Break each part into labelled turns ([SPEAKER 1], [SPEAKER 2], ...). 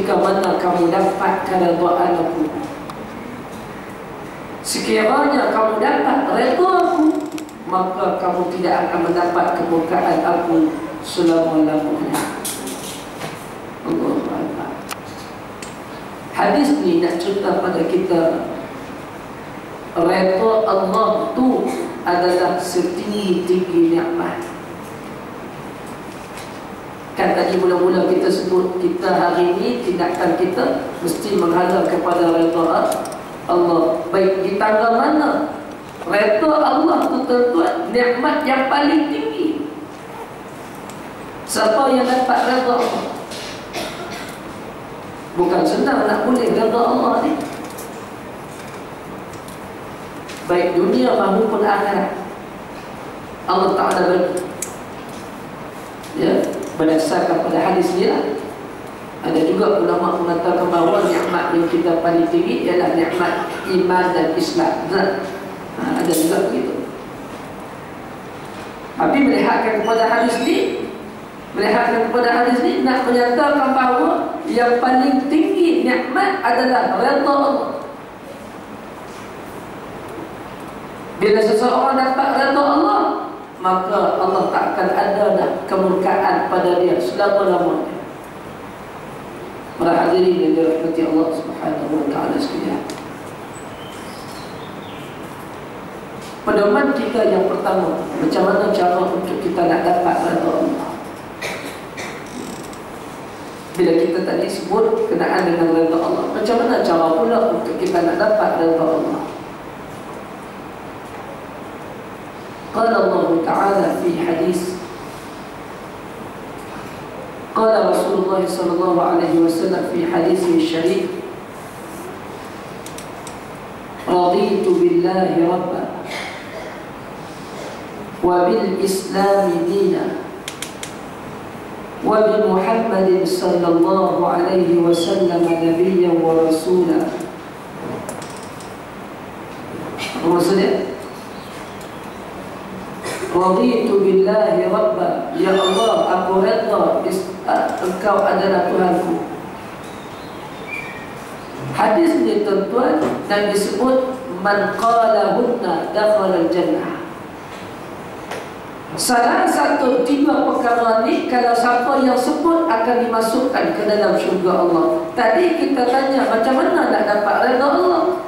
[SPEAKER 1] jika mana kamu dapat keredaan aku. Sekiranya kamu dapat redha aku, maka kamu tidak akan mendapat kemurkaan aku selama-lamanya. Allahu Akbar. Hadis ni nak cerita pada kita, redha Allah tu adalah setinggi-tinggi nikmat. Kan tadi mula-mula kita sebut, kita hari ini tindakan kita mesti menghadap kepada redha Allah. Baik di tangga mana redha Allah tu tuan-tuan, nikmat yang paling tinggi. Siapa yang dapat redha Allah? Bukan senang nak boleh redha Allah ni, baik dunia maupun akhirat. Allah Ta'ala bagi, ya, berdasarkan pada hadis ni lah. Ada juga ulama mengatakan bahawa nikmat yang kita paling tinggi ialah nikmat iman dan Islam. Ada juga begitu. Tapi melihatkan kepada hadis ni, nak menyatakan bahawa yang paling tinggi nikmat adalah redha Allah. Bila seseorang dapat redha Allah, maka Allah tak akan ada dah kemurkaan pada dia selama-lamanya. Para hadirin yang dirahmati Allah Subhanahu wa taala sekalian, pedoman kita yang pertama, macam mana cara untuk kita nak dapat redha Allah. Bila kita tadi sebut kenaan dengan redha Allah, macam mana cara pula untuk kita nak dapat redha Allah? قال الله تعالى في حديث، قال رسول الله صلى الله عليه وسلم في حديثه الشريف: رضيت بالله ربا وبالإسلام دينا وبمحمد صلى الله عليه وسلم نبيا ورسولا. Raditu billahi rabba, ya Allah, aku redha engkau adalah Tuhanku. Hadis ni tuan-tuan, dan disebut man qalahunna dakhala al-jannah. Salah satu 3 perkara ni, kalau siapa yang sebut akan dimasukkan ke dalam syurga Allah. Tadi kita tanya macam mana nak dapat redha Allah.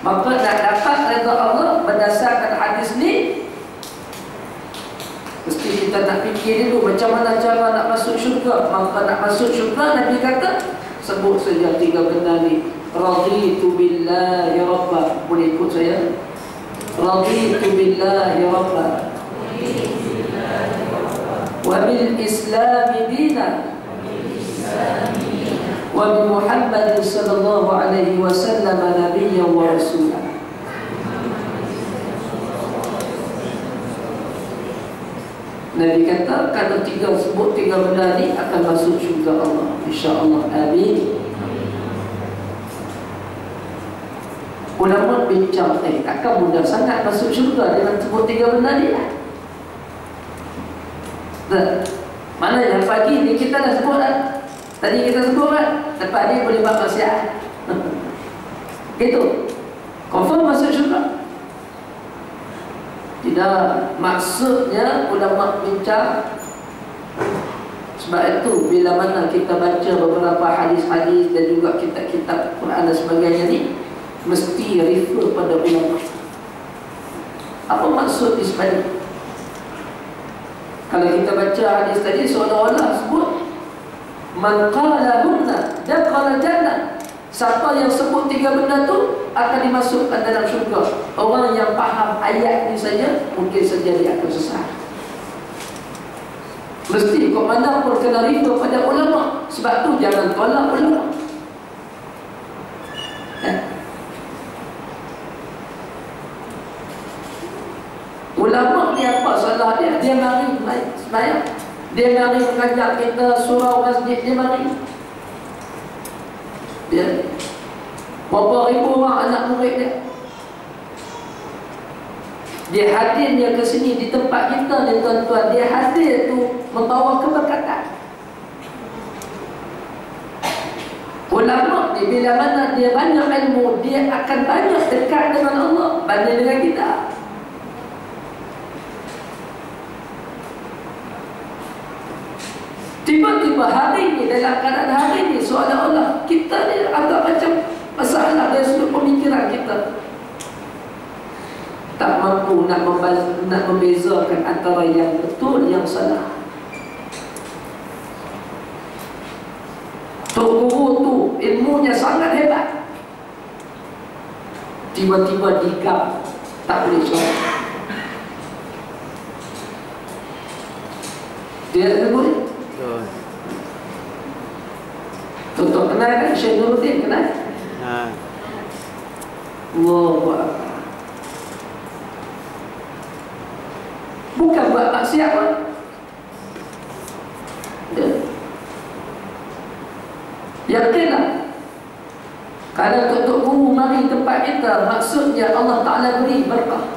[SPEAKER 1] Maka nak dapat redha Allah berdasarkan hadis ni, mesti kita nak fikir dulu macam mana cara nak masuk syurga. Maka nak masuk syurga, Nabi kata sebut saja 3 benda ni. Raditu billahi rabba. Boleh ikut saya? Raditu billahi rabba wa bil islami dina wa bi Muhammad sallallahu alaihi wasallam nabiyyan wa rasulah. Nabi kata kalau sebut 3 benda ni akan masuk syurga Allah, insya-Allah. Amin. Ulama bincang, takkan mudah sangat masuk syurga dengan sebut 3 benda ni lah. Mana yang pagi ni kita dah sebut lah. Tadi kita sebut kan, lepas ni boleh buat maksiat. Itu confirm masuk syurga? Tidak. Maksudnya ulama bincang, sebab itu bila mana kita baca beberapa hadis-hadis dan juga kitab-kitab Quran dan sebagainya ni, mesti refer pada ulama. Apa maksud di sebalik? Kalau kita baca hadis tadi, seolah-olah sebut man qalahunna dakhala jannah. Siapa yang sebut 3 benda tu akan dimasukkan dalam syurga. Orang yang faham ayat ni saja, mungkin saja dia akan sesat. Mesti kau mana pun kena refer pada ulama. Sebab tu jangan tolak ulama. Ulama ni apa salah dia? Dia mari sembahyang, dia mari mengajar kita surau masjid, dia mari. Dia berapa ribu orang anak murid dia. Dia hadir dia ke sini di tempat kita ni tuan-tuan. Dia hadir tu membawa keberkatan. Ulama ni bila mana dia banyak ilmu, dia akan banyak dekat dengan Allah banding dengan kita. Tiba-tiba hari ni, dalam keadaan hari ni, seolah-olah kita ni agak macam masalah dari sudut pemikiran kita, tak mampu nak membezakan antara yang betul yang salah. Tok Guru tu ilmunya sangat hebat, tiba-tiba digam, tak boleh solat. Dia tak boleh. Tok kenal kan Syekh Nuruddin, kenal? Allahu Akbar. Bukan buat maksiat pun. Yakinlah, kalau Tok Guru mari tempat kita, maksudnya Allah Ta'ala beri berkah.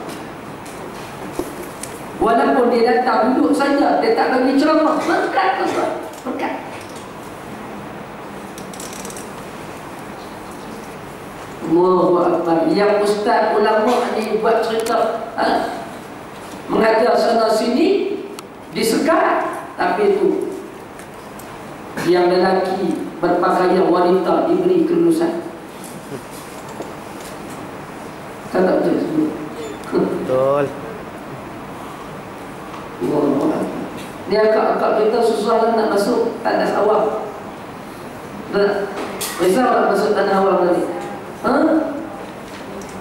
[SPEAKER 1] Walaupun dia datang duduk saja, dia tak bagi ceramah, berkat tuan, berkat. Allahu Akbar. Yang ustaz ulama ni buat cerita, mengajar sana sini, disekat, tapi itu yang lelaki berpakaian wanita diberi kelulusan. Kan tak betul sebut?
[SPEAKER 2] Betul.
[SPEAKER 1] Dia akak-akak kita susah nak masuk tandas awam. Risau nak masuk tandas awam tadi.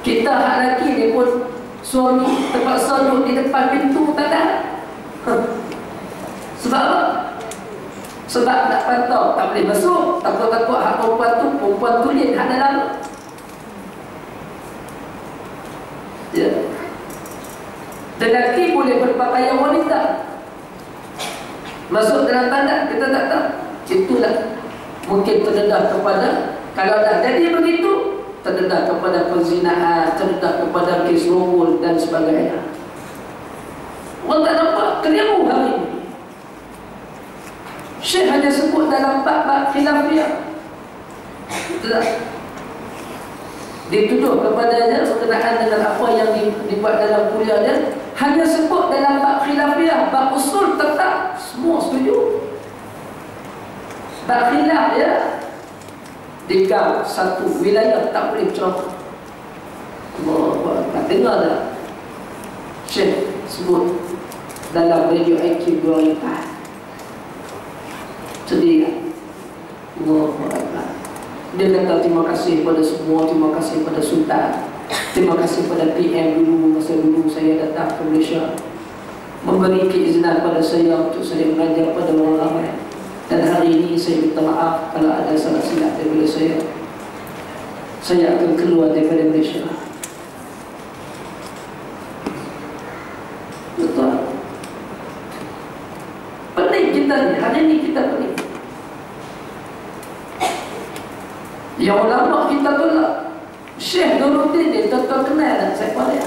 [SPEAKER 1] Kita hak lelaki ni pun suami terpaksa duduk di depan pintu tandas. Sebab apa? Sebab nak pantau, tak boleh masuk. Takut-takut hak perempuan tulis hak dalam. Ya. Lelaki boleh berpakaian wanita, masuk dalam tandas, kita tak tahu. Itulah mungkin terdedah kepada, kalau dah jadi begitu, terdedah kepada perzinahan, terdedah kepada kes rongol dan sebagainya. Orang tak nampak, keliru hari ini. Syekh hanya sebut dalam bab-bab khilafiyah, dituduh kepadanya berkenaan dengan apa yang dibuat dalam kuliah dia, hanya sebut dalam bab khilafiyah, bab usul tetap semua setuju. Bab khilaf ya, digam satu wilayah tak boleh ceramah. Tak dengar tak Syekh sebut dalam radio IQ 24. Sedih kan? Dia kata terima kasih pada semua, terima kasih pada Sultan, terima kasih pada PM dulu, masa dulu saya datang ke Malaysia, memberi keizinan pada saya untuk saya mengajar pada orang ramai. Dan hari ini saya minta maaf kalau ada salah silap daripada saya. Saya akan keluar daripada Malaysia. Betul. Pening kita ni, hari ini kita pening. Yang ulama kita tolak. Syekh Nuruddin ni tuan-tuan kenal tak siapa dia?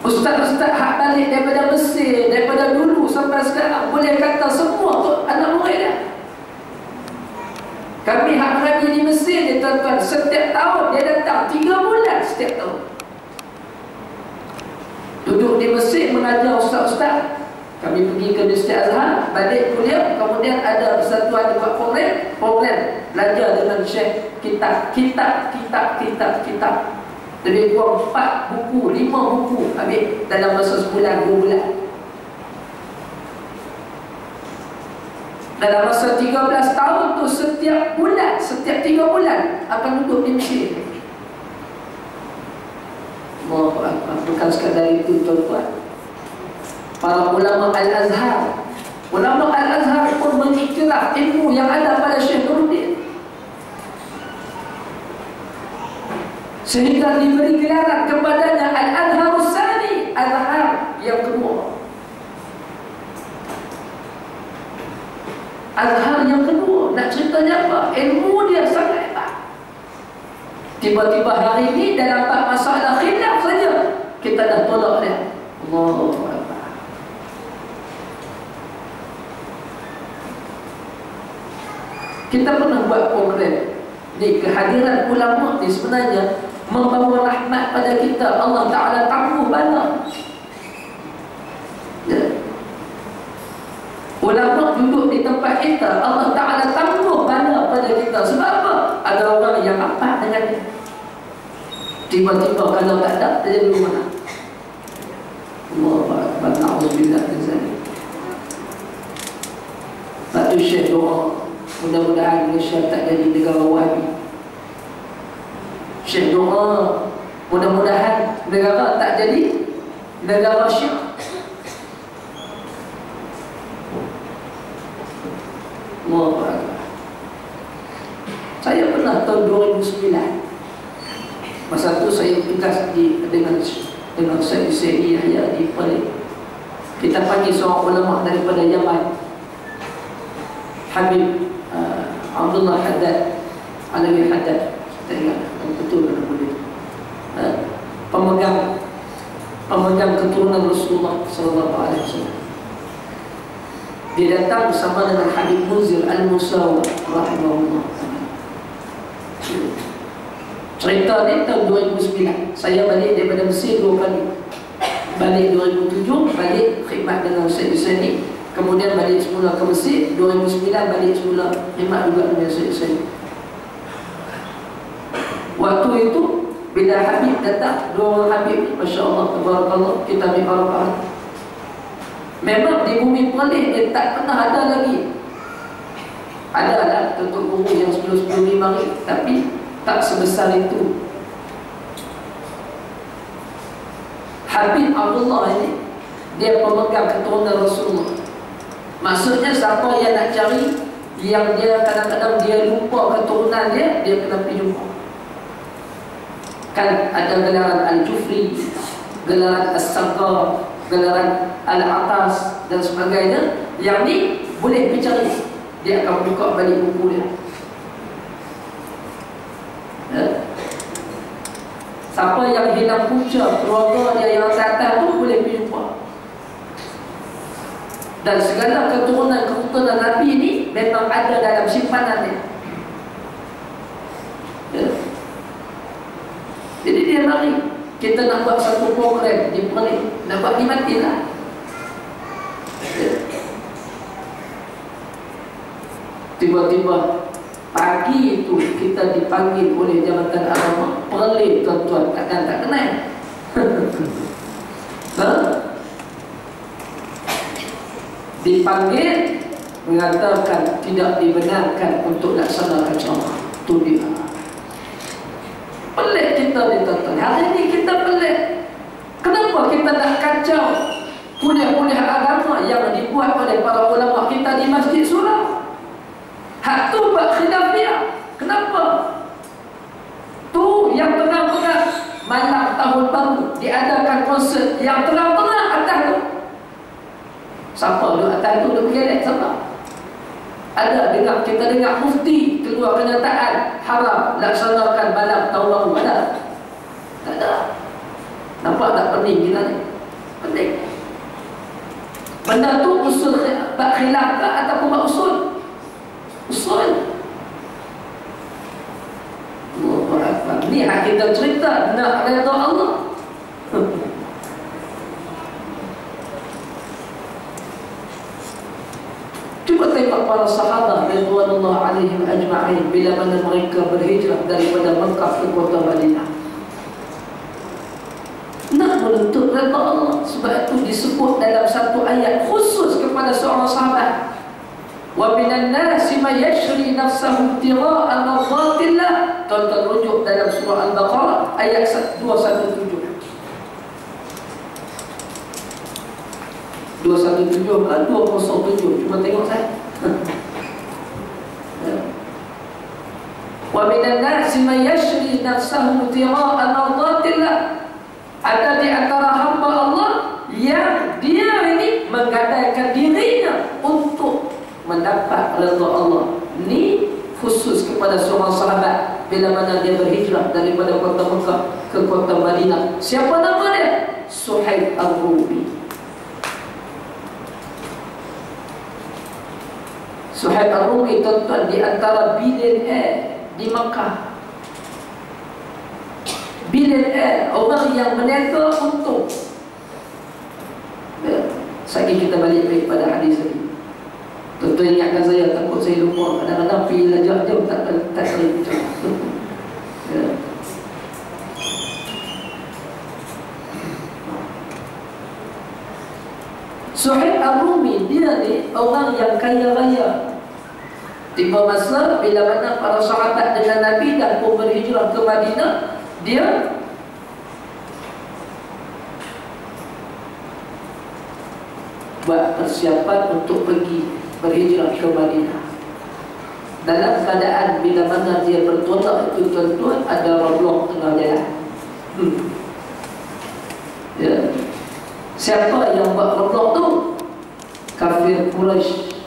[SPEAKER 1] Ustaz-ustaz hak balik daripada Mesir, daripada dulu sampai sekarang, boleh kata semua tu anak murid dia. Kami hak mengaji di Mesir ni tuan-tuan, setiap tahun dia datang 3 bulan setiap tahun. Duduk di Mesir mengajar ustaz-ustaz. Kami pergi ke Universiti Azhar, balik kuliah, kemudian ada persatuan buat program belajar dengan Syekh kitab. Lebih kurang 4 buku, 5 buku habis dalam masa sebulan, 2 bulan. Dalam masa 13 tahun tu, setiap bulan, setiap 3 bulan akan duduk di Mesir. Bukan sekadar itu tuan-tuan. Para ulama Al-Azhar, ulama Al-Azhar pun mengiktiraf ilmu yang ada pada Syekh Nuruddin, sehingga diberi gelaran kepadanya Al-Azharus Tsani, Azhar yang kedua. Azhar yang kedua, nak ceritanya apa? Ilmu dia sangat hebat. Tiba-tiba hari ini dalam bab masalah khilaf saja kita dah tolak dia. Allahu Akbar. Kita pernah buat program di kehadiran ulama ni sebenarnya membawa rahmat pada kita. Allah Ta'ala tangguh bala. Ya. Ulama duduk di tempat kita, Allah Ta'ala tangguh bala pada kita. Sebab apa? Ada orang yang rapat dengan dia. Tiba-tiba kalau tak ada, dia jadi mana? Allahu Akbar. Na'udzubillah min zalik. Satu Syekh doa, mudah-mudahan Malaysia tak jadi negara Wahabi. Syekh doa, mudah-mudahan negara tak jadi negara Syiah. Allahu Akbar. Saya pernah tahun 2009, masa tu saya tugas dengan Syekh Yahya di Perlis. Kita panggil seorang ulama daripada Yaman, Habib Abdullah Haddad, Alawi Haddad. Saya ingat betul nama dia. Pemegang keturunan Rasulullah sallallahu alaihi wasallam. Dia datang bersama dengan Habib Munzir Al-Musawa rahimahullah. Cerita ni tahun 2009. Saya balik daripada Mesir 2 kali. Balik 2007, balik khidmat dengan Syekh Hussaini. Kemudian balik semula ke Mesir. 2009 balik semula khidmat juga dengan Syekh Hussaini. Waktu itu bila Habib datang, 2 orang Habib ni, Masya Allah, tabarakallah, kita ambil barakah. Memang di bumi Perlis dia tak pernah ada lagi. Adalah tutup guru yang 10-15 ni, tapi tak sebesar itu. Habib Abdullah ini, dia pemegang keturunan Rasulullah. Maksudnya siapa yang nak cari, yang dia kadang-kadang dia lupa keturunan dia, dia kena pergi jumpa. Kan ada gelaran Al-Jufri, gelaran As-Saqqar, gelaran Al-Atas dan sebagainya. Yang ni boleh pergi cari, dia akan buka balik buku dia. Ya. Siapa yang hilang punca keluarga dia yang atas tu boleh pergi jumpa. Dan segala keturunan Nabi ni memang ada dalam simpanan dia. Ya. Jadi dia mari, kita nak buat satu program di Perlis, nak buat dimatilah. Ya. Tiba-tiba pagi itu kita dipanggil oleh Jabatan Agama Perlis, tuan-tuan, takkan tak kenal. Dipanggil mengatakan tidak dibenarkan untuk laksanakan ceramah. Itu dia. Pelik kita ditonton. Hari ini kita pelik. Kenapa kita nak kacau kuliah-kuliah agama yang dibuat oleh para ulama kita di Masjid Surau? Hak tu buat khilafiyah. Kenapa? Tu yang tengah-tengah malam tahun baru diadakan konsert yang tengah-tengah atas tu. Siapa duduk atas tu duduk gelek siapa? Ada dengar, kita dengar mufti keluar kenyataan haram laksanakan malam tahun baru. Ada? Tak ada. Nampak tak pening kita ni? Pening. Benda tu usul bab khilaf ke ataupun bab usul? Usul. Allahu Akbar. Ni hak kita cerita nak redha Allah. Cuba tengok para sahabat radhiyallahu alaihim ajma'in bila mana mereka berhijrah daripada Mekah ke kota Madinah. Nak menuntut redha Allah. Sebab itu disebut dalam satu ayat khusus kepada seorang sahabat. Wa minan nasi may yashri nafsahu ibtigha'a mardatillah. Tonton rujuk dalam surah Al-Baqarah ayat 217. 217 kan 207. Cuba tengok saya. Wa minan nasi may yashri nafsahu ibtigha'a mardatillah. Ada di antara hamba Allah yang dia ini menggadaikan dirinya untuk mendapat redha Allah. Ini khusus kepada seorang sahabat bila mana dia berhijrah daripada kota Mekah ke kota Madinah. Siapa nama dia? Suhaib Ar-Rumi. Suhaib Ar-Rumi tuan-tuan di antara bilioner di Makkah. Bilioner, orang yang berniaga untung. Sekali kita balik pada hadis tadi. Tuan-tuan ingatkan saya, takut saya lupa. Kadang-kadang pergi jauh-jauh tak boleh bincang. Suhaib Ar-Rumi, dia ni orang yang kaya raya. Tiba masa bila mana para sahabat dengan Nabi dah pun berhijrah ke Madinah, dia buat persiapan untuk pergi berhijrah ke Madinah. Dalam keadaan bila mana dia bertolak itu tuan-tuan, ada roblok tengah jalan. Ya. Siapa yang buat roblok tu? Kafir Quraisy.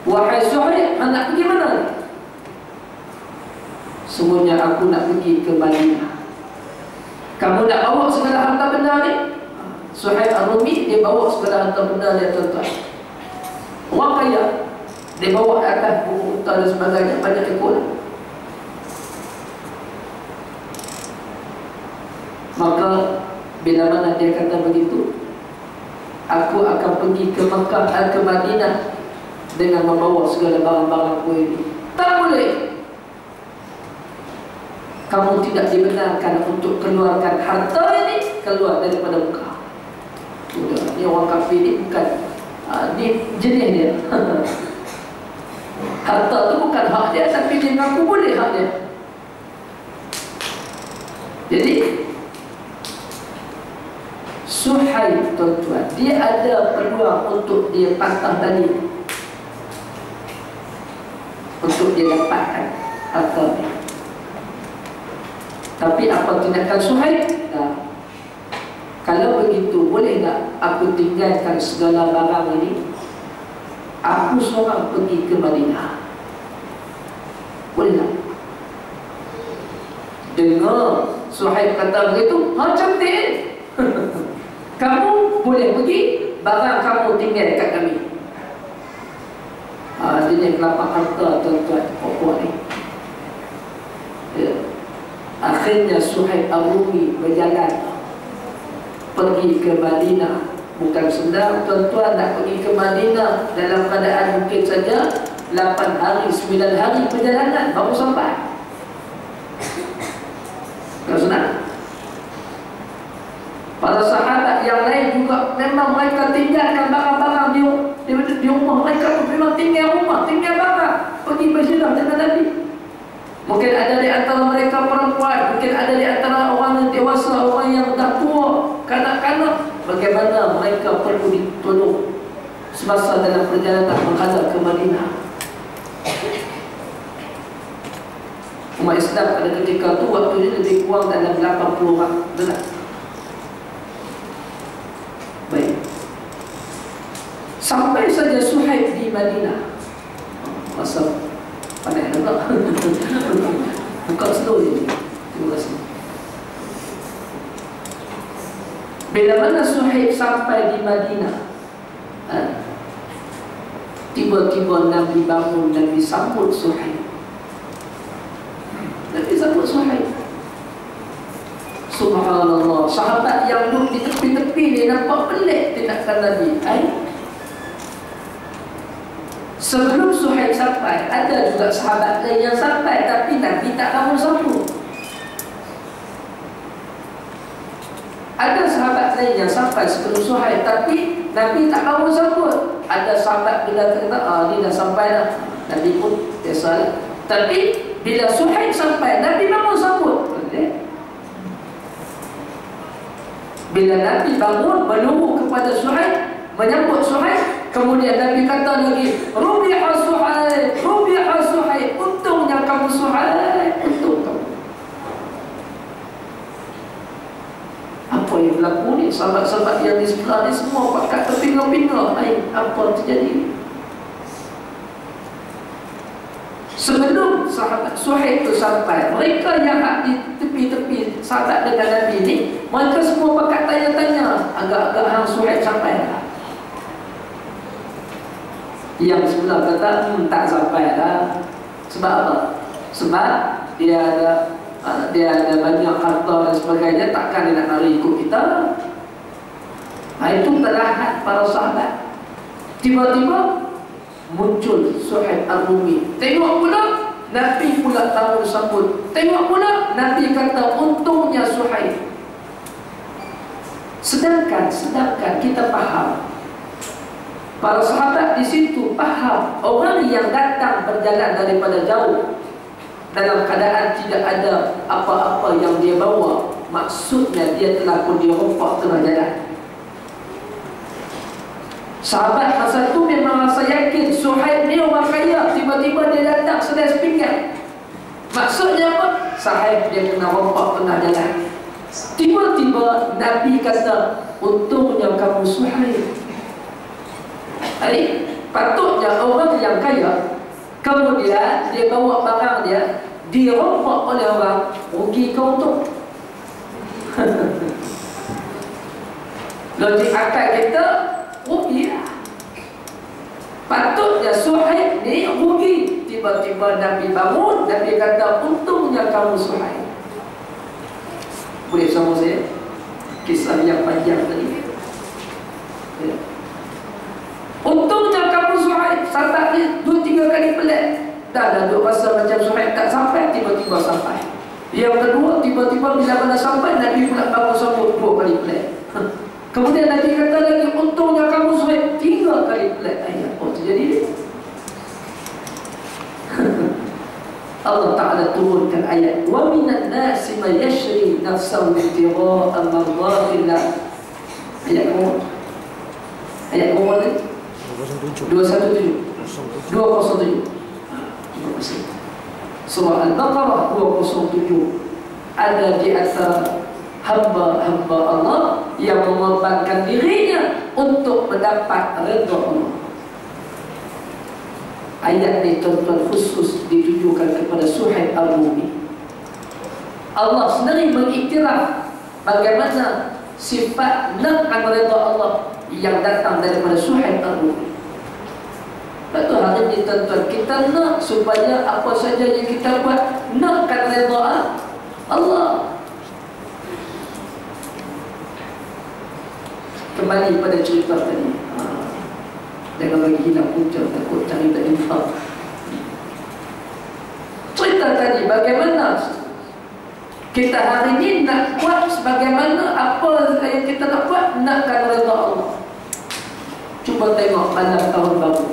[SPEAKER 1] Wahai Suhaib, nak pergi mana? Semuanya aku nak pergi ke Madinah. Kamu nak bawa segala harta benda ni? Suhaib Ar-Rumi, dia bawa segala harta benda dia tuan-tuan. Orang kaya, dia bawa atas buku unta dan sebagainya, banyak ikut. Maka bila mana dia kata begitu, aku akan pergi ke Makkah, ke Madinah dengan membawa segala barang-barangku ini. Tak boleh. Kamu tidak dibenarkan untuk keluarkan harta ini keluar daripada Makkah. Sudah, ni orang kafir ni bukan ni jenis dia. Harta tu bukan hak dia, tapi dia mengaku boleh hak dia. Jadi Suhaib tuan-tuan, dia ada peluang untuk dia patah balik, untuk dia dapatkan harta ni. Tapi apa tindakan Suhaib? Nah, kalau begitu, boleh tak aku tinggalkan segala barang ini, aku seorang pergi ke Madinah? Boleh tak? Dengar Suhaib kata begitu, cantik. Kamu boleh pergi, barang kamu tinggal dekat kami. Dia kelapa harta tuan-tuan, pokok ni. Ya. Akhirnya Suhaib Ar-Rumi berjalan pergi ke Madinah. Bukan senang tuan-tuan nak pergi ke Madinah dalam keadaan mungkin saja 8 hari, 9 hari perjalanan baru sampai. Bukan senang. Para sahabat yang lain juga memang mereka tinggalkan barang-barang di rumah mereka, memang tinggal rumah, tinggal barang, pergi berhijrah dengan Nabi. Mungkin ada di antara mereka perempuan, mungkin ada di antara orang yang dewasa, orang yang dah tua, kanak-kanak. Bagaimana mereka perlu ditolong semasa dalam perjalanan menghadap ke Madinah. Umat Islam pada ketika itu waktunya lebih kurang dalam 80 orang. Benar? Baik. Sampai saja Suhaib di Madinah. Masa pandai nampak. Buka slow je. Terima kasih. Bila mana Suhaib sampai di Madinah, tiba-tiba Nabi bangun, Nabi sambut Suhaib. Nabi sambut Suhaib. Subhanallah, sahabat yang duduk di tepi-tepi ni nampak pelik tindakan Nabi. Sebelum Suhaib sampai, ada juga sahabat lain yang sampai, tapi Nabi tak bangun sambut. Ada sahabat lain yang sampai sebelum Suhaib, tapi Nabi tak bangun sambut. Ada sahabat bila kata, ni dah sampai dah, Nabi pun biasa. Tapi bila Suhaib sampai, Nabi bangun sambut. Bila Nabi bangun menunggu kepada Suhaib, menyambut Suhaib, kemudian Nabi kata lagi, Rubiha Suhaib, Rubiha Suhaib, untungnya kamu Suhaib, untung kamu. Apa yang berlaku ni? Sahabat-sahabat yang di sebelah ni semua pakat terpinga-pinga. Apa terjadi? Sebelum sahabat Suhaib itu sampai, mereka yang di tepi-tepi sahabat dengan Nabi ni, mereka semua pakat tanya-tanya, agak-agak hang Suhaib sampai tak? Yang sebelah kata tak sampai dah. Sebab apa? Sebab dia ada banyak harta dan sebagainya, takkan dia nak lari ikut kita. Itu telahan para sahabat. Tiba-tiba muncul Suhaib Ar-Rumi. Tengok pula Nabi pula tahu sambut. Tengok pula Nabi kata untungnya Suhaib. Sedangkan kita faham, para sahabat di situ faham, orang yang datang berjalan daripada jauh dalam keadaan tidak ada apa-apa yang dia bawa, maksudnya dia telah pun dirompak tengah jalan. Sahabat masa itu memang rasa yakin Suhaib ni orang kaya. Tiba-tiba dia datang sedang sepinggan. Maksudnya apa? Suhaib dia kena rompak tengah jalan. Tiba-tiba Nabi kata, untungnya kamu Suhaib. Patutnya orang yang kaya, kemudian dia bawa barang dia dirompak oleh orang, rugi kau untung. Logik akal kita rugi lah. Patutnya Suhaib ni rugi. Tiba-tiba Nabi bangun, Nabi kata untungnya kamu Suhaib. Boleh bersama saya kisah yang panjang tadi ya. Untungnya kamu Suhaib. Sahabat ni 2-3 kali pelik. Dah duk rasa macam Suhaib tak sampai, tiba-tiba sampai. Yang kedua, tiba-tiba bila mana sampai, Nabi pula bangun sambut 2 kali pelik. Kemudian Nabi kata lagi, untungnya kamu Suhaib. 3 kali pelik. Apa terjadi ni? Allah Ta'ala turunkan ayat, wa minan nasi man yashri nafsahu ibtigha'a mardatillah. Ayat berapa? Ayat berapa ni? 217. Surah Al-Baqarah 207. Ada di antara hamba-hamba Allah yang mengorbankan dirinya untuk mendapat redha Allah. Ayat ini tuan-tuan khusus ditujukan kepada Suhaib Ar-Rumi. Allah sendiri mengiktiraf bagaimana sifat nakkan redha Allah yang datang daripada Suhaib Ar-Rumi. Lepas tu hari ini tuan-tuan, kita nak supaya apa saja yang kita buat nakkan redha Allah. Kembali pada cerita tadi. Jangan bagi hilang punca, takut cari tak infak. Cerita tadi bagaimana kita hari ini nak buat sebagaimana apa yang kita nak buat, nakkan redha Allah. Cuba tengok malam tahun baru.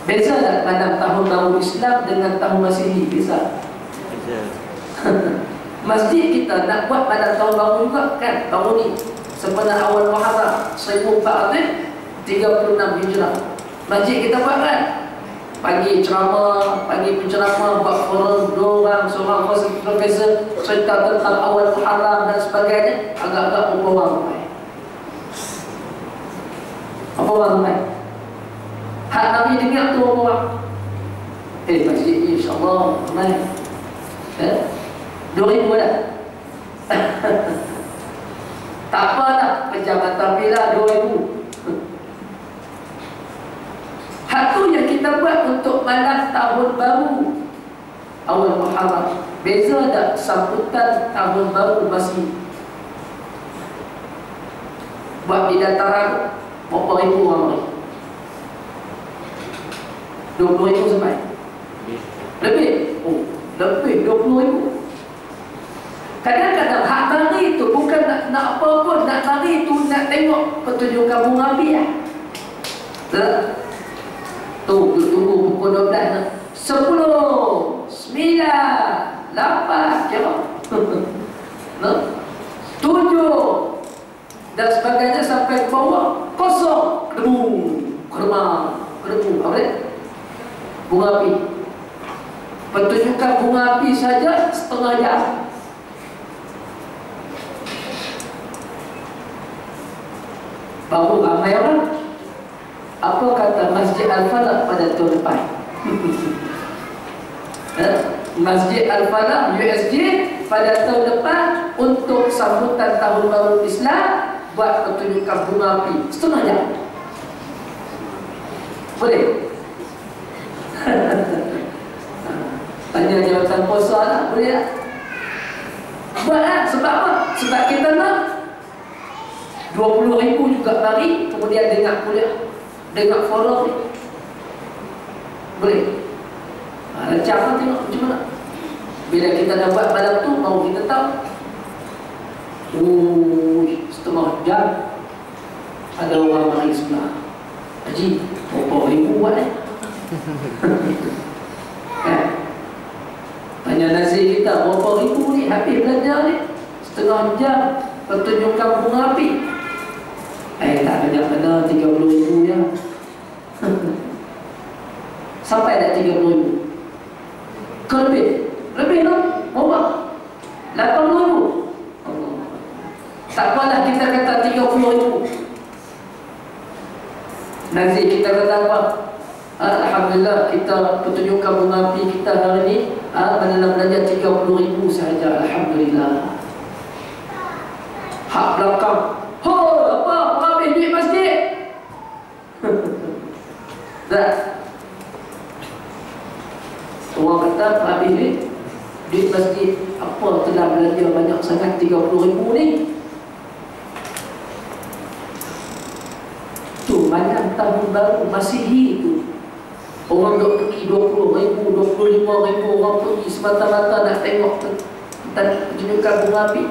[SPEAKER 1] Beza tak malam tahun baru Islam dengan tahun Masihi? Beza. Masjid kita nak buat malam tahun baru juga kan, baru ni sebenarnya awal Muharram 1436 Hijrah. Masjid kita buat kan, pagi ceramah, pagi penceramah, buat forum 2 orang, seorang profesor cerita tentang awal Muharram dan sebagainya. Agak-agak berapa orang ramai? Apa orang ramai? Hak Nabi dengar tu berapa orang? Masjid ni insyaAllah ramai 2,000 dah. Tak apalah, pejabat tapilah 2,000. Hak tu yang kita buat untuk malam tahun baru awal Muharram. Beza tak sambutan tahun baru Masihi? Buat di dataran berapa ribu orang ni? 20,000 sampai? Lebih? Oh, lebih 20,000. Kadang-kadang hak lari itu bukan nak apa pun, nak lari itu nak tengok pertunjukan bunga api lah. Tunggu pukul 12 10 9 8 kira 7 dan sebagainya sampai ke bawah kosong, debu, apa dia? Bunga api. Pertunjukan bunga api saja setengah jam. Baru ramai orang. Apa kata Masjid Al-Falah pada tahun depan? Masjid Al-Falah USJ pada tahun depan untuk sambutan tahun baru Islam buat pertunjukan bunga api setengah jam. Boleh? Tanya jawatan puasa lah, boleh tak? Buat lah, sebab apa? Sebab kita nak 20,000 juga mari, kemudian dengar kuliah, dengar forum ni. Boleh? Lancar lah, tengok macam mana. Bila kita dah buat malam tu, baru kita tahu. Setengah jam ada orang mari sebelah. Haji, berapa ribu buat kan? Tanya Nazir kita, berapa ribu ni habis belajar ni? Setengah jam pertunjukan bunga api. Tak banyak benar, 30,000 ya. Sampai dah 30,000 ke lebih? Lebih tak? Berapa? 80,000. Tak apalah kita kata 30,000. Nazir kita kata apa? Alhamdulillah kita pertunjukan bunga api kita hari ni menanam belajar 30,000 sahaja. Alhamdulillah. Hak belakang, apa? Habis duit masjid. Tak. Orang kata habis duit masjid. Apa telah belajar banyak sangat 30,000 ni? Tu malam tahun baru Masihi tu. Orang duk pergi 20,000, 25,000 orang pergi semata-mata nak tengok pertunjukan bunga api.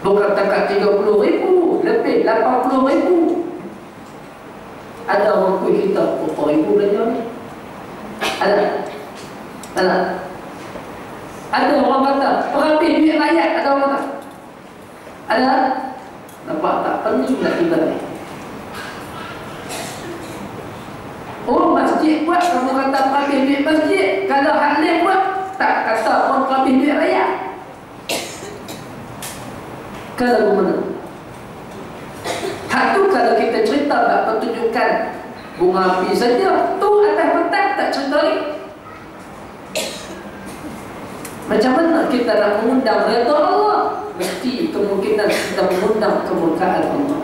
[SPEAKER 1] Bukan takat 30,000, lebih 80,000. Ada orang kuih kita, berapa ribu belajar ni? Ada? Ada orang kata, perhabis duit rakyat, ada orang kata. Ada? Nampak tak penting nak kita ni? Oh, masjid buat, kamu kata perhabis duit masjid. Kalau halim buat, tak kata pun perhabis duit rakyat. Kalau mana? Hak tu kalau kita cerita bab pertunjukan bunga api saja, tu atas petang tak cerita ni. Macam mana kita nak mengundang redha Allah? Mesti kemungkinan kita mengundang kemurkaan Allah.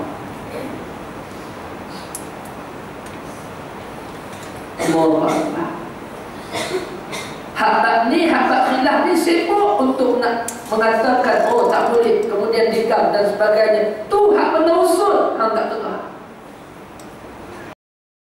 [SPEAKER 1] Hak ni, hak khilaf ni sibuk untuk nak mengatakan tak boleh, kemudian dikam dan sebagainya. Tu hak benda usul, hang tak tahu.